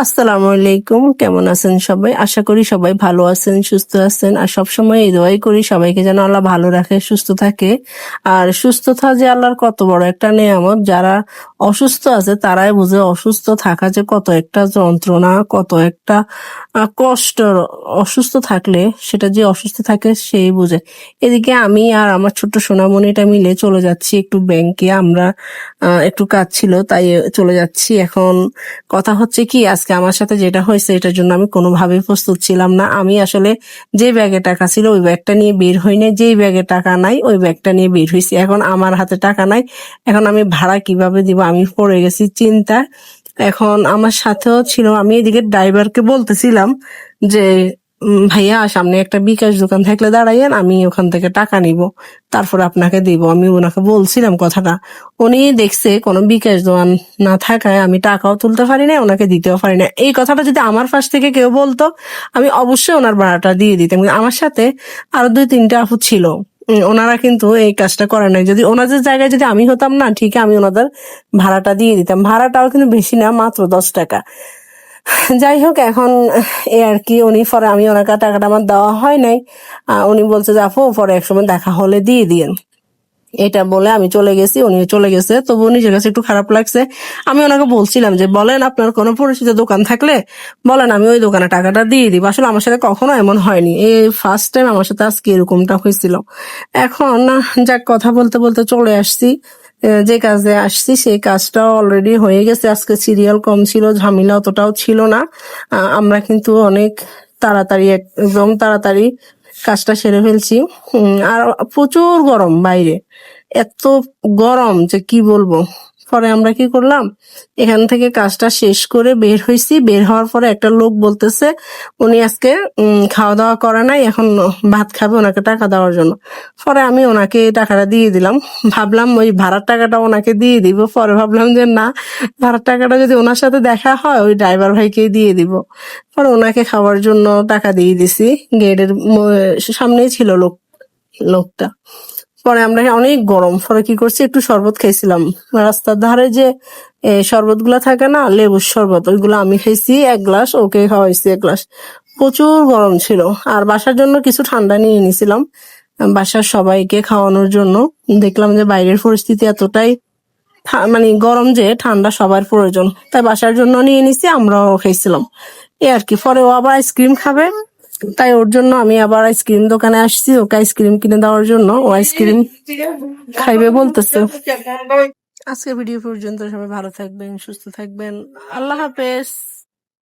আসসালামু আলাইকুম। কেমন আছেন সবাই? আশা করি সবাই ভালো আছেন, সুস্থ আছেন। আর সবসময় এই দোয়াই করি সবাইকে যেন আল্লাহ ভালো রাখে, সুস্থ থাকে। আর সুস্থতা যে আল্লাহর কত বড় একটা নেয়ামত। যারা অসুস্থ আছে তারাই বুঝে অসুস্থ থাকা যে কত একটা যন্ত্রণা, কত একটা কষ্ট। অসুস্থ থাকলে সেটা যে অসুস্থ থাকে সেই বুঝে। এদিকে আমি আর আমার ছোট্ট সোনামণিটা মিলে চলে যাচ্ছি একটু ব্যাংকে। আমরা একটু কাজ ছিল তাই চলে যাচ্ছি। এখন কথা হচ্ছে কি, আজকে আমার সাথে যেটা হয়েছে এটার জন্য আমি কোনোভাবেই প্রস্তুত ছিলাম না। আমি আসলে যে ব্যাগে টাকা ছিল ওই ব্যাগটা নিয়ে বের হই নাই, যেই ব্যাগে টাকা নাই ওই ব্যাগটা নিয়ে বের হয়েছি। এখন আমার হাতে টাকা নাই, এখন আমি ভাড়া কিভাবে দিব আমি পড়ে গেছি চিন্তা। এখন আমার সাথেও ছিল, আমি এদিকে ড্রাইভারকে বলতেছিলাম যে ভাইয়া সামনে একটা বিকাশ দোকান থাকলে দাঁড়াইয়েন, আমি ওখান থেকে টাকা নিব, তারপর আপনাকে দিব। আমি ওনাকে বলছিলাম কথাটা। উনি দেখছে কোনো বিকাশ দোকান না থাকায় আমি টাকাও তুলতে পারি না, ওনাকে দিতেও পারি না। এই কথাটা যদি আমার পাশ থেকে কেউ বলতো আমি অবশ্যই ওনার ভাড়াটা দিয়ে দিতাম। কিন্তু আমার সাথে আরো 2-3টা আপু ছিল, ওনারা কিন্তু এই কাজটা করে নাই। যদি ওনাদের জায়গায় যদি আমি হতাম না, ঠিক আমি ওনাদের ভাড়াটা দিয়ে দিতাম। ভাড়াটাও কিন্তু বেশি না, মাত্র 10 টাকা। যাই হোক, এখন এই আর কি। উনি পরে, আমি ওনাকে টাকাটা আমার দেওয়া হয় নাই। উনি বলছে যে আপু পরে একসময় দেখা হলে দিয়ে দিয়েন। এটা বলে আমি চলে গেছি, উনিও চলে গেছে। তবু নিজের কাছে একটু খারাপ লাগছে। আমি ওনাকে বলছিলাম যে বলেন আপনার কোনো পরিচিত দোকান থাকলে বলেন, আমি ওই দোকানে টাকাটা দিয়ে দিব। আসলে আমার সাথে কখনো এমন হয়নি, এই ফার্স্ট টাইম আমার সাথে আজকে এরকমটা হয়েছিল। এখন যাক, কথা বলতে বলতে চলে আসছি। যে কাজে আসছি সেই কাজটা অলরেডি হয়ে গেছে। আজকে সিরিয়াল কম ছিল, ঝামেলা অতটাও ছিল না। আমরা কিন্তু অনেক তাড়াতাড়ি, একদম তাড়াতাড়ি কাজটা সেরে ফেলছি। আর প্রচুর গরম বাইরে, এত গরম যে কি বলবো। পরে আমরা কি করলাম, এখান থেকে কাজটা শেষ করে বের হয়েছি। বের হওয়ার পরে একটা লোক বলতেছে উনি আজকে খাওয়া দাওয়া করে নাই, এখন ভাত খাবে, ওনাকে টাকা দেওয়ার জন্য। পরে আমি ওনাকে টাকাটা দিয়ে দিলাম। ভাবলাম ওই ভাড়ার টাকাটা ওনাকে দিয়ে দিব। পরে ভাবলাম যে না, ভাড়ার টাকাটা যদি ওনার সাথে দেখা হয় ওই ড্রাইভার ভাইকে দিয়ে দিব। পরে ওনাকে খাওয়ার জন্য টাকা দিয়ে দিছি। গেটের সামনেই ছিল লোকটা। পরে আমরা অনেক গরম, পরে কি করছি, একটু শরবত খাইছিলাম। রাস্তার ধারে যে শরবত গুলা থাকে না, লেবুর শরবত, ওইগুলো আমি খাইছি 1 গ্লাস, ওকে খাওয়াইছি 1 গ্লাস। প্রচুর গরম ছিল। আর বাসার জন্য কিছু ঠান্ডা নিয়ে নিছিলাম, বাসার সবাইকে খাওয়ানোর জন্য। দেখলাম যে বাইরের পরিস্থিতি এতটাই মানে গরম যে ঠান্ডা সবার প্রয়োজন, তাই বাসার জন্য নিয়ে নিছি, আমরাও খাইছিলাম। এই আর কি। পরে ও আবার আইসক্রিম খাবে, তাই ওর জন্য আমি আবার আইসক্রিম দোকানে আসছি ওকে আইসক্রিম কিনে দেওয়ার জন্য। ও আইসক্রিম খাইবে বলতেছে। আজকে ভিডিও পর্যন্ত, সবাই ভালো থাকবেন, সুস্থ থাকবেন। আল্লাহ হাফেজ।